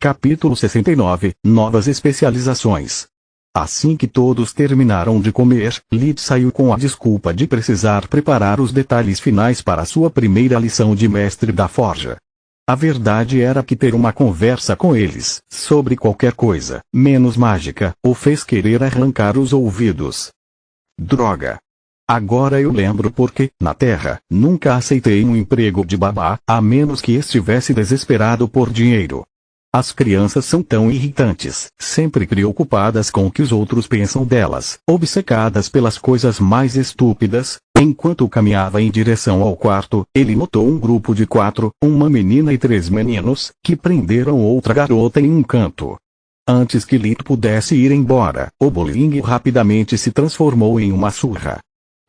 Capítulo 69 – Novas especializações. Assim que todos terminaram de comer, Lit saiu com a desculpa de precisar preparar os detalhes finais para sua primeira lição de mestre da forja. A verdade era que ter uma conversa com eles, sobre qualquer coisa, menos mágica, o fez querer arrancar os ouvidos. Droga! Agora eu lembro porque, na Terra, nunca aceitei um emprego de babá, a menos que estivesse desesperado por dinheiro. As crianças são tão irritantes, sempre preocupadas com o que os outros pensam delas, obcecadas pelas coisas mais estúpidas. Enquanto caminhava em direção ao quarto, ele notou um grupo de 4, uma menina e 3 meninos, que prenderam outra garota em um canto. Antes que Lit pudesse ir embora, o bullying rapidamente se transformou em uma surra.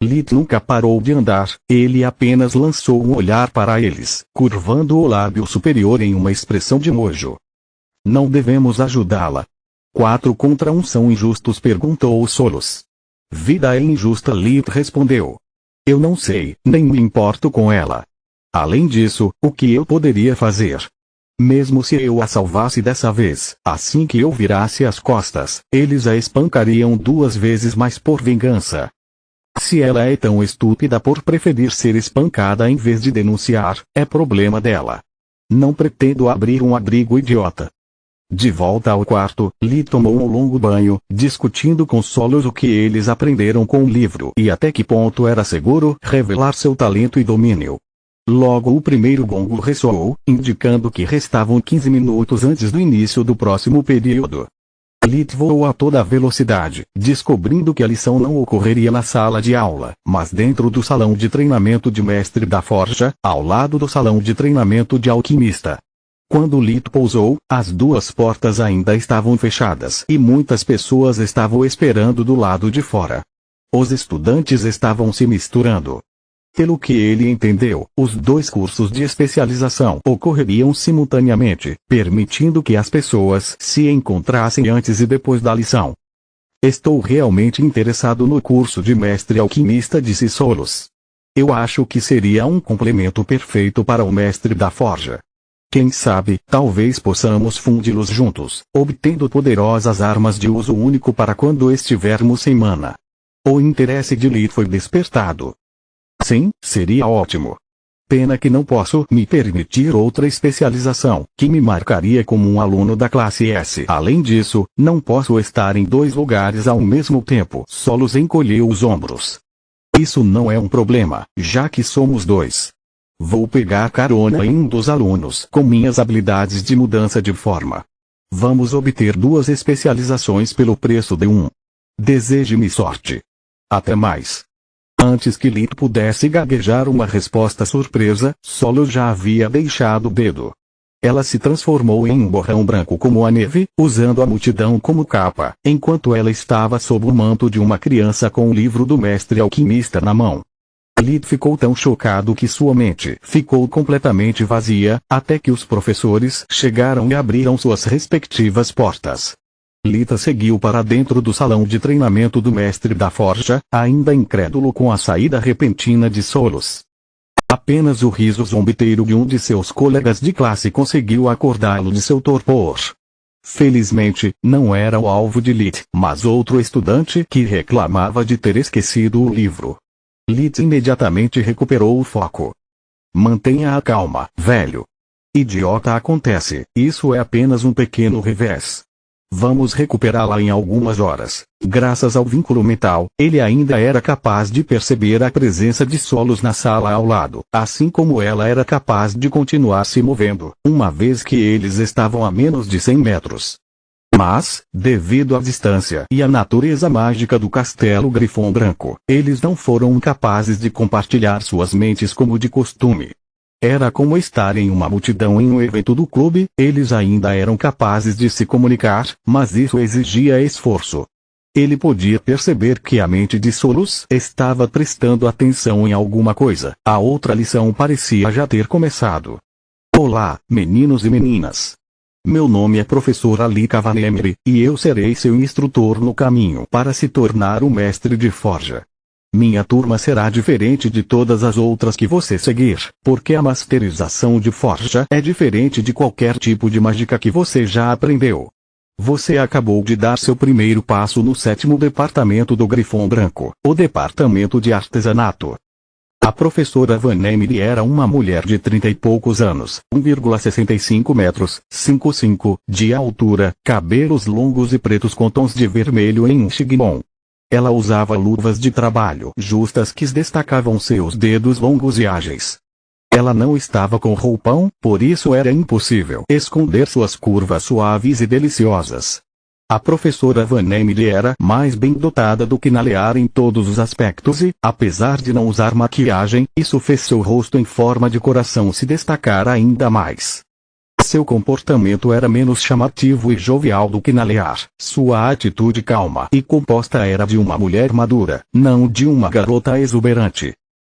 Lit nunca parou de andar, ele apenas lançou um olhar para eles, curvando o lábio superior em uma expressão de nojo. Não devemos ajudá-la. 4 contra 1 são injustos, perguntou Solos. Vida é injusta, Lit respondeu. Eu não sei, nem me importo com ela. Além disso, o que eu poderia fazer? Mesmo se eu a salvasse dessa vez, assim que eu virasse as costas, eles a espancariam 2 vezes mais por vingança. Se ela é tão estúpida por preferir ser espancada em vez de denunciar, é problema dela. Não pretendo abrir um abrigo idiota. De volta ao quarto, Lee tomou um longo banho, discutindo com Solos o que eles aprenderam com o livro e até que ponto era seguro revelar seu talento e domínio. Logo o primeiro gongo ressoou, indicando que restavam 15 minutos antes do início do próximo período. Lee voou a toda velocidade, descobrindo que a lição não ocorreria na sala de aula, mas dentro do salão de treinamento de mestre da forja, ao lado do salão de treinamento de alquimista. Quando Lit pousou, as 2 portas ainda estavam fechadas e muitas pessoas estavam esperando do lado de fora. Os estudantes estavam se misturando. Pelo que ele entendeu, os 2 cursos de especialização ocorreriam simultaneamente, permitindo que as pessoas se encontrassem antes e depois da lição. Estou realmente interessado no curso de mestre alquimista, disse Solos. Eu acho que seria um complemento perfeito para o mestre da forja. Quem sabe, talvez possamos fundi-los juntos, obtendo poderosas armas de uso único para quando estivermos sem mana. O interesse de Lee foi despertado. Sim, seria ótimo. Pena que não posso me permitir outra especialização, que me marcaria como um aluno da classe S. Além disso, não posso estar em 2 lugares ao mesmo tempo. Solos encolheu os ombros. Isso não é um problema, já que somos 2. Vou pegar carona em um dos alunos com minhas habilidades de mudança de forma. Vamos obter 2 especializações pelo preço de 1. Deseje-me sorte. Até mais. Antes que Lit pudesse gaguejar uma resposta surpresa, Solos já havia deixado o dedo. Ela se transformou em um borrão branco como a neve, usando a multidão como capa, enquanto ela estava sob o manto de uma criança com o livro do mestre alquimista na mão. Lit ficou tão chocado que sua mente ficou completamente vazia, até que os professores chegaram e abriram suas respectivas portas. Lita seguiu para dentro do salão de treinamento do mestre da forja, ainda incrédulo com a saída repentina de Solos. Apenas o riso zombeteiro de um de seus colegas de classe conseguiu acordá-lo de seu torpor. Felizmente, não era o alvo de Lit, mas outro estudante que reclamava de ter esquecido o livro. Lit imediatamente recuperou o foco. Mantenha a calma, velho. Idiota, acontece, isso é apenas um pequeno revés. Vamos recuperá-la em algumas horas. Graças ao vínculo mental, ele ainda era capaz de perceber a presença de Solos na sala ao lado, assim como ela era capaz de continuar se movendo, uma vez que eles estavam a menos de 100 metros. Mas, devido à distância e à natureza mágica do castelo Grifom Branco, eles não foram capazes de compartilhar suas mentes como de costume. Era como estar em uma multidão em um evento do clube, eles ainda eram capazes de se comunicar, mas isso exigia esforço. Ele podia perceber que a mente de Solos estava prestando atenção em alguma coisa, a outra lição parecia já ter começado. Olá, meninos e meninas. Meu nome é Professor Ali Cavanemri, e eu serei seu instrutor no caminho para se tornar um mestre de forja. Minha turma será diferente de todas as outras que você seguir, porque a masterização de forja é diferente de qualquer tipo de mágica que você já aprendeu. Você acabou de dar seu primeiro passo no 7º departamento do Grifão Branco, o departamento de artesanato. A professora Van Emily era uma mulher de 30 e poucos anos, 1,65 metros, 5'5", de altura, cabelos longos e pretos com tons de vermelho em um chignon. Ela usava luvas de trabalho justas que destacavam seus dedos longos e ágeis. Ela não estava com roupão, por isso era impossível esconder suas curvas suaves e deliciosas. A professora Van Emily era mais bem dotada do que Nalear em todos os aspectos e, apesar de não usar maquiagem, isso fez seu rosto em forma de coração se destacar ainda mais. Seu comportamento era menos chamativo e jovial do que Nalear. Sua atitude calma e composta era de uma mulher madura, não de uma garota exuberante.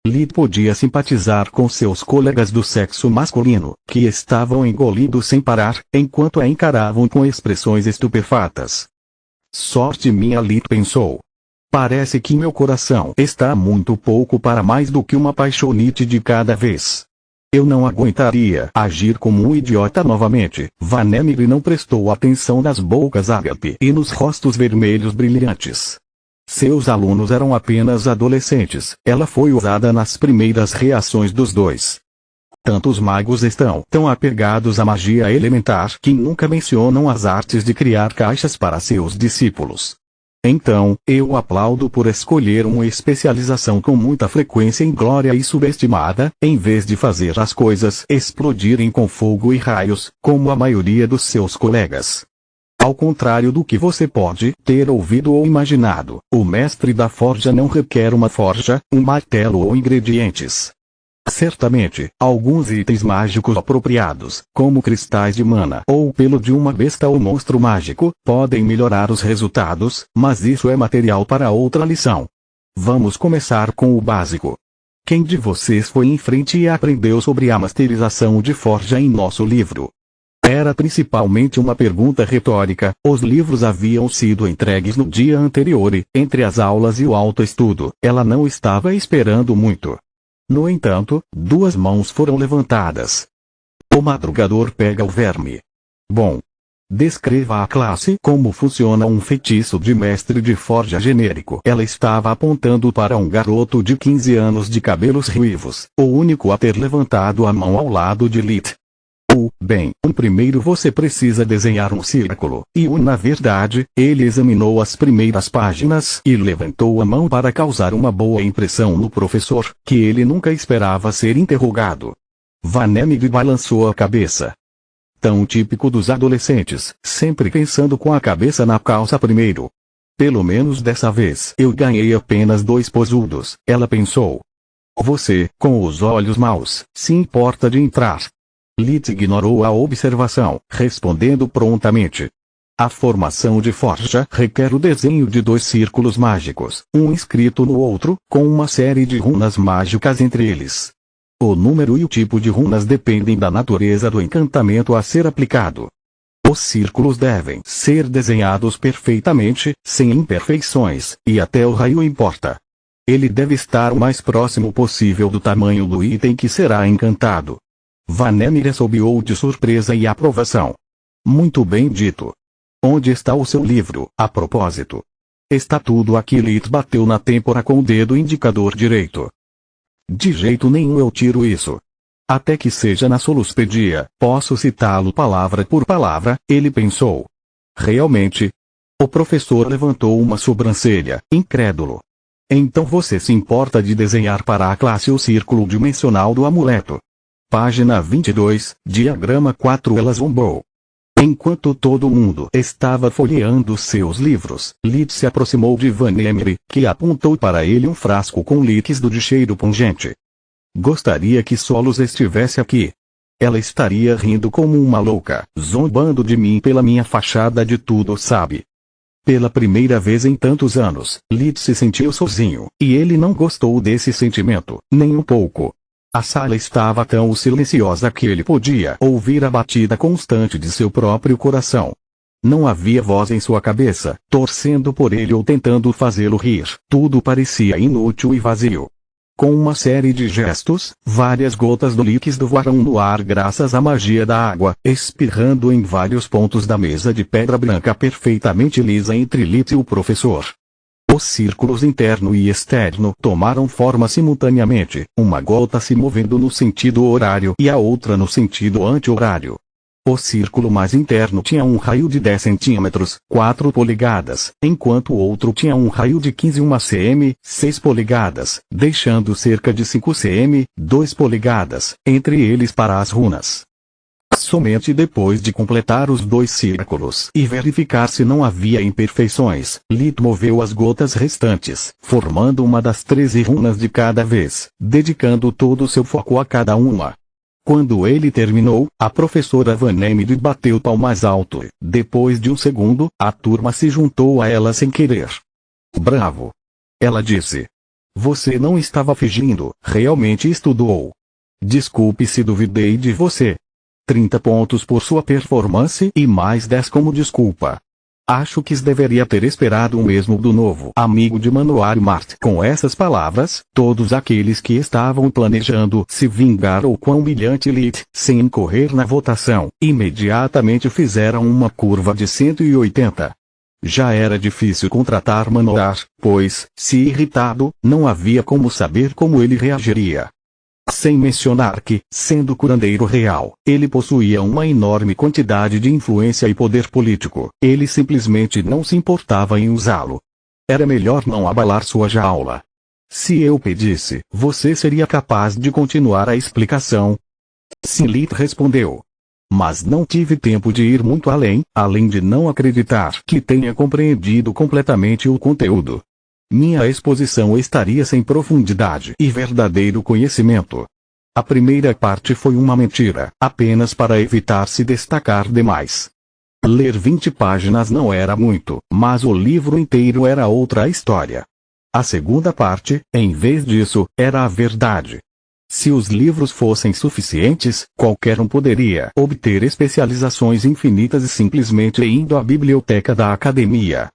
Lid podia simpatizar com seus colegas do sexo masculino, que estavam engolindo sem parar, enquanto a encaravam com expressões estupefatas. Sorte minha, Lid pensou. Parece que meu coração está muito pouco para mais do que uma paixonite de cada vez. Eu não aguentaria agir como um idiota novamente. Van Emily não prestou atenção nas bocas ágape e nos rostos vermelhos brilhantes. Seus alunos eram apenas adolescentes. Ela foi usada nas primeiras reações dos dois. Tantos magos estão tão apegados à magia elementar que nunca mencionam as artes de criar caixas para seus discípulos. Então, eu aplaudo por escolher uma especialização com muita frequência inglória e subestimada, em vez de fazer as coisas explodirem com fogo e raios, como a maioria dos seus colegas. Ao contrário do que você pode ter ouvido ou imaginado, o mestre da forja não requer uma forja, um martelo ou ingredientes. Certamente, alguns itens mágicos apropriados, como cristais de mana ou o pelo de uma besta ou monstro mágico, podem melhorar os resultados, mas isso é material para outra lição. Vamos começar com o básico. Quem de vocês foi em frente e aprendeu sobre a masterização de forja em nosso livro? Era principalmente uma pergunta retórica. Os livros haviam sido entregues no dia anterior e, entre as aulas e o autoestudo, ela não estava esperando muito. No entanto, 2 mãos foram levantadas. O madrugador pega o verme. Bom. Descreva à classe como funciona um feitiço de mestre de forja genérico. Ela estava apontando para um garoto de 15 anos de cabelos ruivos, o único a ter levantado a mão ao lado de Lid. Bem, primeiro você precisa desenhar um círculo, e na verdade, ele examinou as primeiras páginas e levantou a mão para causar uma boa impressão no professor, que ele nunca esperava ser interrogado. Van Emily balançou a cabeça. Tão típico dos adolescentes, sempre pensando com a cabeça na calça primeiro. Pelo menos dessa vez eu ganhei apenas 2 posudos, ela pensou. Você, com os olhos maus, se importa de entrar. Lid ignorou a observação, respondendo prontamente. A formação de forja requer o desenho de 2 círculos mágicos, um inscrito no outro, com uma série de runas mágicas entre eles. O número e o tipo de runas dependem da natureza do encantamento a ser aplicado. Os círculos devem ser desenhados perfeitamente, sem imperfeições, e até o raio importa. Ele deve estar o mais próximo possível do tamanho do item que será encantado. Van Emily assobiou de surpresa e aprovação. Muito bem dito. Onde está o seu livro, a propósito? Está tudo aqui. Lid bateu na têmpora com o dedo indicador direito. De jeito nenhum eu tiro isso. Até que seja na Soluspedia, posso citá-lo palavra por palavra, ele pensou. Realmente? O professor levantou uma sobrancelha, incrédulo. Então você se importa de desenhar para a classe o círculo dimensional do amuleto? Página 22, diagrama 4. Ela zombou. Enquanto todo mundo estava folheando seus livros, Lid se aproximou de Van Emily, que apontou para ele um frasco com líquido de cheiro pungente. Gostaria que Solos estivesse aqui. Ela estaria rindo como uma louca, zombando de mim pela minha fachada de tudo sabe. Pela primeira vez em tantos anos, Lid se sentiu sozinho, e ele não gostou desse sentimento, nem um pouco. A sala estava tão silenciosa que ele podia ouvir a batida constante de seu próprio coração. Não havia voz em sua cabeça, torcendo por ele ou tentando fazê-lo rir. Tudo parecia inútil e vazio. Com uma série de gestos, várias gotas do líquido voaram no ar graças à magia da água, espirrando em vários pontos da mesa de pedra branca perfeitamente lisa entre Lit e o professor. Os círculos interno e externo tomaram forma simultaneamente, uma gota se movendo no sentido horário e a outra no sentido anti-horário. O círculo mais interno tinha um raio de 10 centímetros, 4 polegadas, enquanto o outro tinha um raio de 15 cm, 6 polegadas, deixando cerca de 5 cm, 2 polegadas, entre eles para as runas. Somente depois de completar os 2 círculos e verificar se não havia imperfeições, Lit moveu as gotas restantes, formando uma das 13 runas de cada vez, dedicando todo o seu foco a cada uma. Quando ele terminou, a professora Vanemide bateu palmas alto. Depois de um segundo, a turma se juntou a ela sem querer. Bravo! Ela disse. Você não estava fingindo, realmente estudou. Desculpe se duvidei de você. 30 pontos por sua performance e mais 10 como desculpa. Acho que deveria ter esperado o mesmo do novo amigo de Manoar Mart. Com essas palavras, todos aqueles que estavam planejando se vingar ou quão humilhante Lit, sem incorrer na votação, imediatamente fizeram uma curva de 180. Já era difícil contratar Manoar, pois, se irritado, não havia como saber como ele reagiria. Sem mencionar que, sendo curandeiro real, ele possuía uma enorme quantidade de influência e poder político, ele simplesmente não se importava em usá-lo. Era melhor não abalar sua jaula. Se eu pedisse, você seria capaz de continuar a explicação? Sim, Lit respondeu. Mas não tive tempo de ir muito além de não acreditar que tenha compreendido completamente o conteúdo. Minha exposição estaria sem profundidade e verdadeiro conhecimento. A primeira parte foi uma mentira, apenas para evitar se destacar demais. Ler 20 páginas não era muito, mas o livro inteiro era outra história. A segunda parte, em vez disso, era a verdade. Se os livros fossem suficientes, qualquer um poderia obter especializações infinitas e simplesmente indo à biblioteca da academia.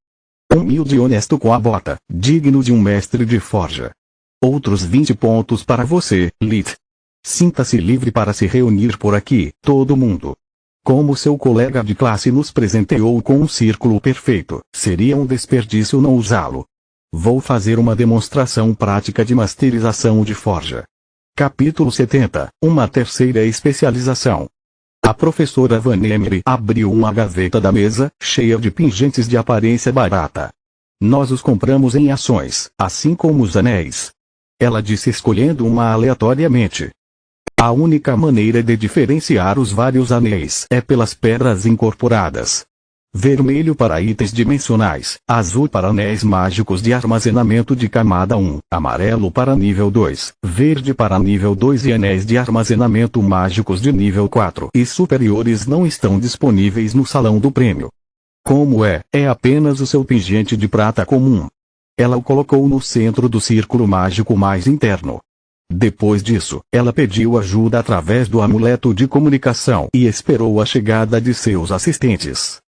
Humilde e honesto com a bota, digno de um mestre de forja. Outros 20 pontos para você, Lit. Sinta-se livre para se reunir por aqui, todo mundo. Como seu colega de classe nos presenteou com um círculo perfeito, seria um desperdício não usá-lo. Vou fazer uma demonstração prática de masterização de forja. Capítulo 70, uma terceira especialização. A professora Vanemire abriu uma gaveta da mesa, cheia de pingentes de aparência barata. Nós os compramos em ações, assim como os anéis. Ela disse escolhendo uma aleatoriamente. A única maneira de diferenciar os vários anéis é pelas pedras incorporadas. Vermelho para itens dimensionais, azul para anéis mágicos de armazenamento de camada 1, amarelo para nível 2, verde para nível 2 e anéis de armazenamento mágicos de nível 4 e superiores não estão disponíveis no salão do prêmio. Como é apenas o seu pingente de prata comum. Ela o colocou no centro do círculo mágico mais interno. Depois disso, ela pediu ajuda através do amuleto de comunicação e esperou a chegada de seus assistentes.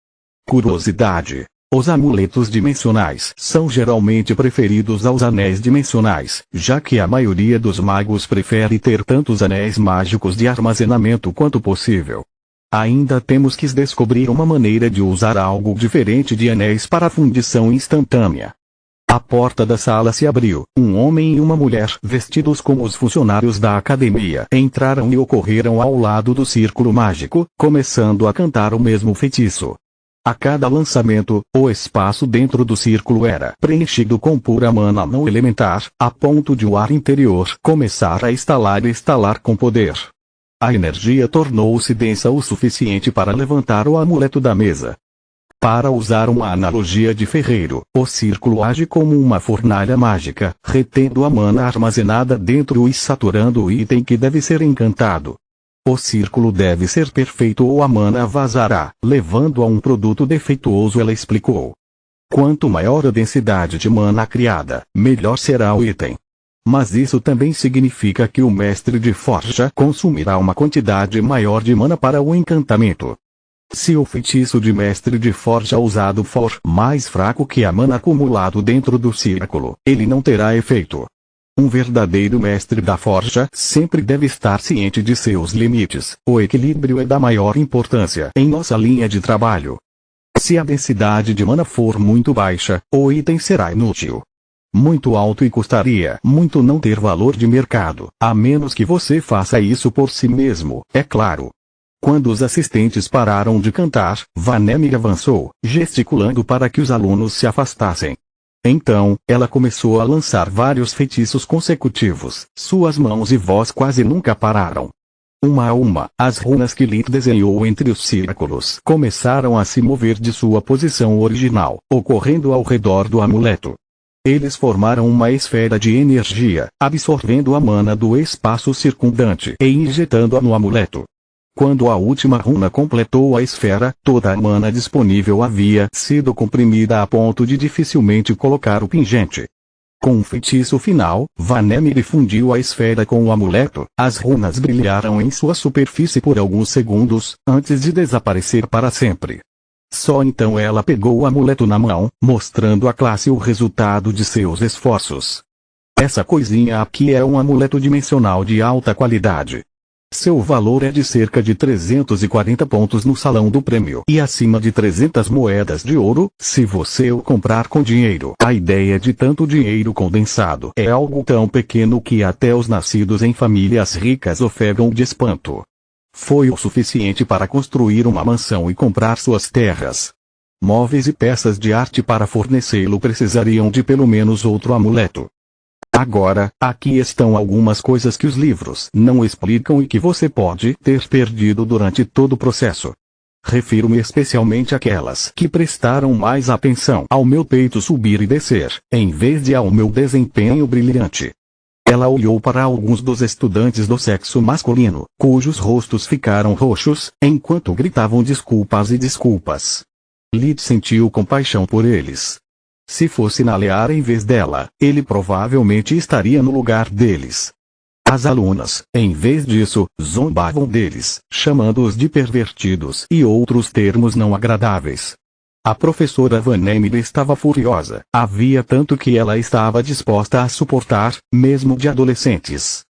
Curiosidade: os amuletos dimensionais são geralmente preferidos aos anéis dimensionais, já que a maioria dos magos prefere ter tantos anéis mágicos de armazenamento quanto possível. Ainda temos que descobrir uma maneira de usar algo diferente de anéis para fundição instantânea. A porta da sala se abriu. Um homem e uma mulher, vestidos como os funcionários da academia, entraram e ocorreram ao lado do círculo mágico, começando a cantar o mesmo feitiço. A cada lançamento, o espaço dentro do círculo era preenchido com pura mana não elementar, a ponto de o ar interior começar a estalar com poder. A energia tornou-se densa o suficiente para levantar o amuleto da mesa. Para usar uma analogia de ferreiro, o círculo age como uma fornalha mágica, retendo a mana armazenada dentro e saturando o item que deve ser encantado. O círculo deve ser perfeito ou a mana vazará, levando a um produto defeituoso, ela explicou. Quanto maior a densidade de mana criada, melhor será o item. Mas isso também significa que o mestre de forja consumirá uma quantidade maior de mana para o encantamento. Se o feitiço de mestre de forja usado for mais fraco que a mana acumulado dentro do círculo, ele não terá efeito. Um verdadeiro mestre da forja sempre deve estar ciente de seus limites. O equilíbrio é da maior importância em nossa linha de trabalho. Se a densidade de mana for muito baixa, o item será inútil. Muito alto e custaria muito não ter valor de mercado, a menos que você faça isso por si mesmo, é claro. Quando os assistentes pararam de cantar, Vanemir avançou, gesticulando para que os alunos se afastassem. Então, ela começou a lançar vários feitiços consecutivos. Suas mãos e voz quase nunca pararam. Uma a uma, as runas que Lith desenhou entre os círculos começaram a se mover de sua posição original, ocorrendo ao redor do amuleto. Eles formaram uma esfera de energia, absorvendo a mana do espaço circundante e injetando-a no amuleto. Quando a última runa completou a esfera, toda a mana disponível havia sido comprimida a ponto de dificilmente colocar o pingente. Com o feitiço final, Vanemir fundiu a esfera com o amuleto. As runas brilharam em sua superfície por alguns segundos, antes de desaparecer para sempre. Só então ela pegou o amuleto na mão, mostrando à classe o resultado de seus esforços. Essa coisinha aqui é um amuleto dimensional de alta qualidade. Seu valor é de cerca de 340 pontos no salão do prêmio e acima de 300 moedas de ouro, se você o comprar com dinheiro. A ideia de tanto dinheiro condensado é algo tão pequeno que até os nascidos em famílias ricas ofegam de espanto. Foi o suficiente para construir uma mansão e comprar suas terras. Móveis e peças de arte para fornecê-lo precisariam de pelo menos outro amuleto. Agora, aqui estão algumas coisas que os livros não explicam e que você pode ter perdido durante todo o processo. Refiro-me especialmente àquelas que prestaram mais atenção ao meu peito subir e descer, em vez de ao meu desempenho brilhante. Ela olhou para alguns dos estudantes do sexo masculino, cujos rostos ficaram roxos, enquanto gritavam desculpas e desculpas. Lith sentiu compaixão por eles. Se fosse Nalear em vez dela, ele provavelmente estaria no lugar deles. As alunas, em vez disso, zombavam deles, chamando-os de pervertidos e outros termos não agradáveis. A professora Vanemir estava furiosa, havia tanto que ela estava disposta a suportar, mesmo de adolescentes.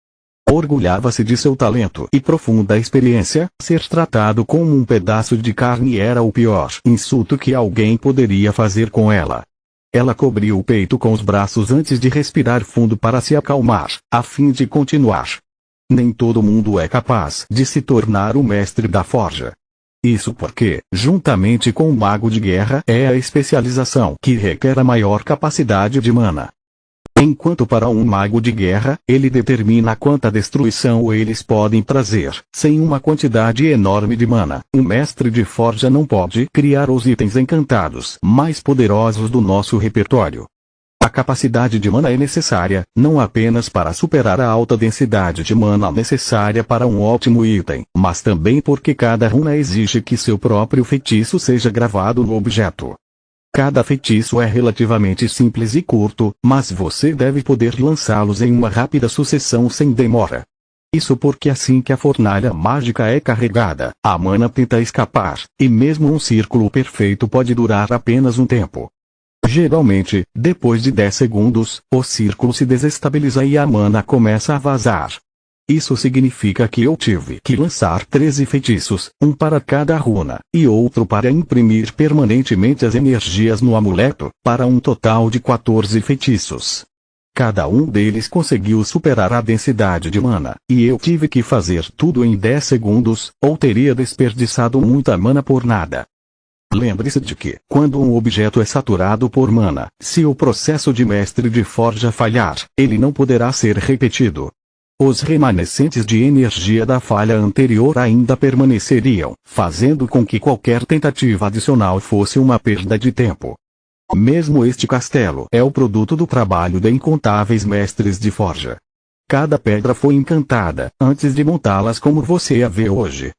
Orgulhava-se de seu talento e profunda experiência. Ser tratado como um pedaço de carne era o pior insulto que alguém poderia fazer com ela. Ela cobriu o peito com os braços antes de respirar fundo para se acalmar, a fim de continuar. Nem todo mundo é capaz de se tornar o mestre da forja. Isso porque, juntamente com o mago de guerra, é a especialização que requer a maior capacidade de mana. Enquanto para um mago de guerra, ele determina quanta destruição eles podem trazer, sem uma quantidade enorme de mana. Um mestre de forja não pode criar os itens encantados mais poderosos do nosso repertório. A capacidade de mana é necessária, não apenas para superar a alta densidade de mana necessária para um ótimo item, mas também porque cada runa exige que seu próprio feitiço seja gravado no objeto. Cada feitiço é relativamente simples e curto, mas você deve poder lançá-los em uma rápida sucessão sem demora. Isso porque assim que a fornalha mágica é carregada, a mana tenta escapar, e mesmo um círculo perfeito pode durar apenas um tempo. Geralmente, depois de 10 segundos, o círculo se desestabiliza e a mana começa a vazar. Isso significa que eu tive que lançar 13 feitiços, um para cada runa, e outro para imprimir permanentemente as energias no amuleto, para um total de 14 feitiços. Cada um deles conseguiu superar a densidade de mana, e eu tive que fazer tudo em 10 segundos, ou teria desperdiçado muita mana por nada. Lembre-se de que, quando um objeto é saturado por mana, se o processo de mestre de forja falhar, ele não poderá ser repetido. Os remanescentes de energia da falha anterior ainda permaneceriam, fazendo com que qualquer tentativa adicional fosse uma perda de tempo. Mesmo este castelo é o produto do trabalho de incontáveis mestres de forja. Cada pedra foi encantada, antes de montá-las como você a vê hoje.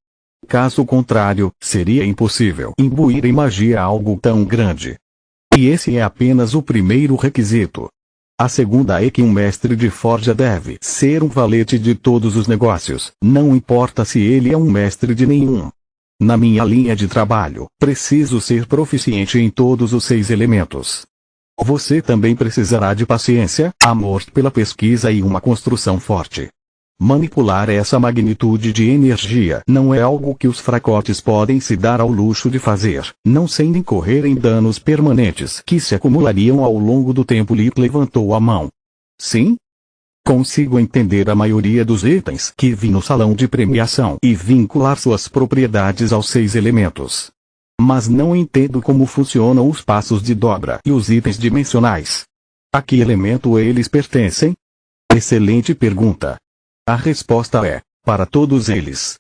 Caso contrário, seria impossível imbuir em magia algo tão grande. E esse é apenas o primeiro requisito. A segunda é que um mestre de forja deve ser um valete de todos os negócios, não importa se ele é um mestre de nenhum. Na minha linha de trabalho, preciso ser proficiente em todos os 6 elementos. Você também precisará de paciência, amor pela pesquisa e uma construção forte. Manipular essa magnitude de energia não é algo que os fracotes podem se dar ao luxo de fazer, não sem incorrer em danos permanentes que se acumulariam ao longo do tempo. Lit levantou a mão. Sim? Consigo entender a maioria dos itens que vi no salão de premiação e vincular suas propriedades aos 6 elementos. Mas não entendo como funcionam os passos de dobra e os itens dimensionais. A que elemento eles pertencem? Excelente pergunta. A resposta é: para todos eles.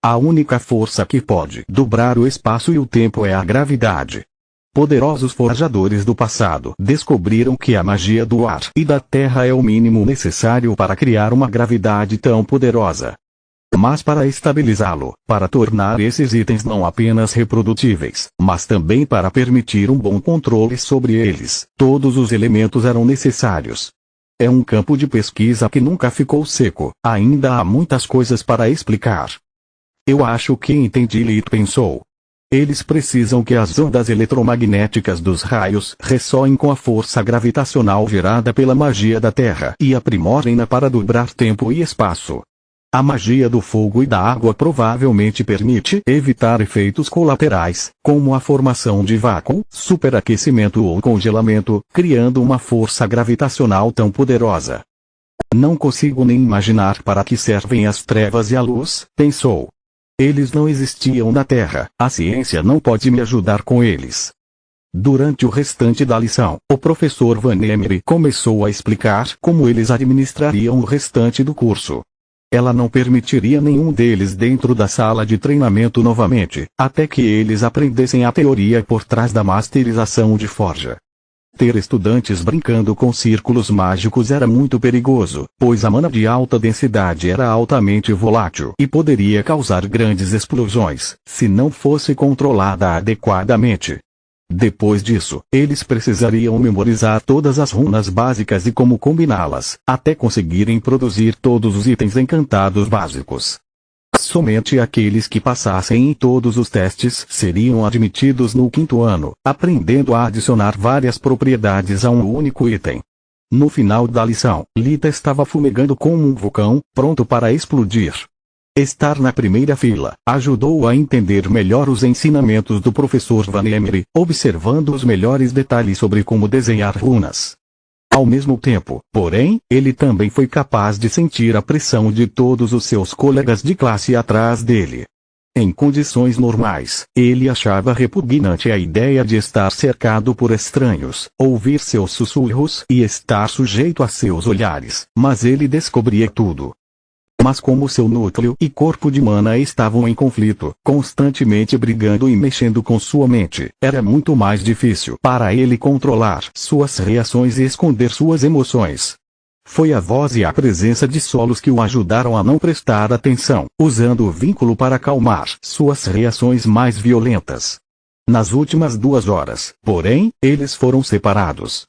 A única força que pode dobrar o espaço e o tempo é a gravidade. Poderosos forjadores do passado descobriram que a magia do ar e da terra é o mínimo necessário para criar uma gravidade tão poderosa. Mas para estabilizá-lo, para tornar esses itens não apenas reprodutíveis, mas também para permitir um bom controle sobre eles, todos os elementos eram necessários. É um campo de pesquisa que nunca ficou seco, ainda há muitas coisas para explicar. Eu acho que entendi. Lit pensou. Eles precisam que as ondas eletromagnéticas dos raios ressoem com a força gravitacional gerada pela magia da Terra e aprimorem-na para dobrar tempo e espaço. A magia do fogo e da água provavelmente permite evitar efeitos colaterais, como a formação de vácuo, superaquecimento ou congelamento, criando uma força gravitacional tão poderosa. Não consigo nem imaginar para que servem as trevas e a luz, pensou. Eles não existiam na Terra, a ciência não pode me ajudar com eles. Durante o restante da lição, o professor Van Emery começou a explicar como eles administrariam o restante do curso. Ela não permitiria nenhum deles dentro da sala de treinamento novamente, até que eles aprendessem a teoria por trás da masterização de forja. Ter estudantes brincando com círculos mágicos era muito perigoso, pois a mana de alta densidade era altamente volátil e poderia causar grandes explosões, se não fosse controlada adequadamente. Depois disso, eles precisariam memorizar todas as runas básicas e como combiná-las, até conseguirem produzir todos os itens encantados básicos. Somente aqueles que passassem em todos os testes seriam admitidos no 5º ano, aprendendo a adicionar várias propriedades a um único item. No final da lição, Lita estava fumegando como um vulcão, pronto para explodir. Estar na primeira fila ajudou a entender melhor os ensinamentos do professor Van Emery, observando os melhores detalhes sobre como desenhar runas. Ao mesmo tempo, porém, ele também foi capaz de sentir a pressão de todos os seus colegas de classe atrás dele. Em condições normais, ele achava repugnante a ideia de estar cercado por estranhos, ouvir seus sussurros e estar sujeito a seus olhares, mas ele descobria tudo. Mas como seu núcleo e corpo de mana estavam em conflito, constantemente brigando e mexendo com sua mente, era muito mais difícil para ele controlar suas reações e esconder suas emoções. Foi a voz e a presença de Solos que o ajudaram a não prestar atenção, usando o vínculo para acalmar suas reações mais violentas. Nas últimas 2 horas, porém, eles foram separados.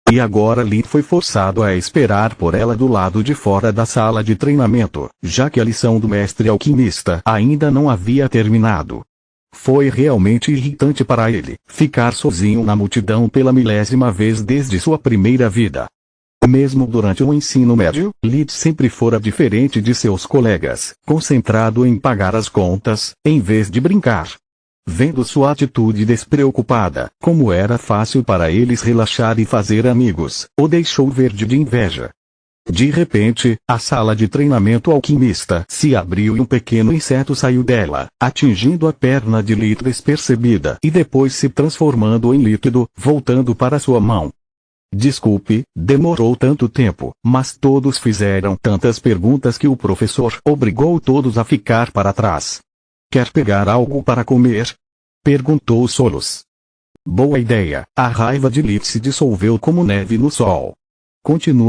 E agora Lit foi forçado a esperar por ela do lado de fora da sala de treinamento, já que a lição do mestre alquimista ainda não havia terminado. Foi realmente irritante para ele ficar sozinho na multidão pela 1000ª vez desde sua primeira vida. Mesmo durante o ensino médio, Lit sempre fora diferente de seus colegas, concentrado em pagar as contas, em vez de brincar. Vendo sua atitude despreocupada, como era fácil para eles relaxar e fazer amigos, o deixou verde de inveja. De repente, a sala de treinamento alquimista se abriu e um pequeno inseto saiu dela, atingindo a perna de Lit despercebida e depois se transformando em líquido, voltando para sua mão. Desculpe, demorou tanto tempo, mas todos fizeram tantas perguntas que o professor obrigou todos a ficar para trás. Quer pegar algo para comer? Perguntou Solos. Boa ideia. A raiva de Lit se dissolveu como neve no sol. Continua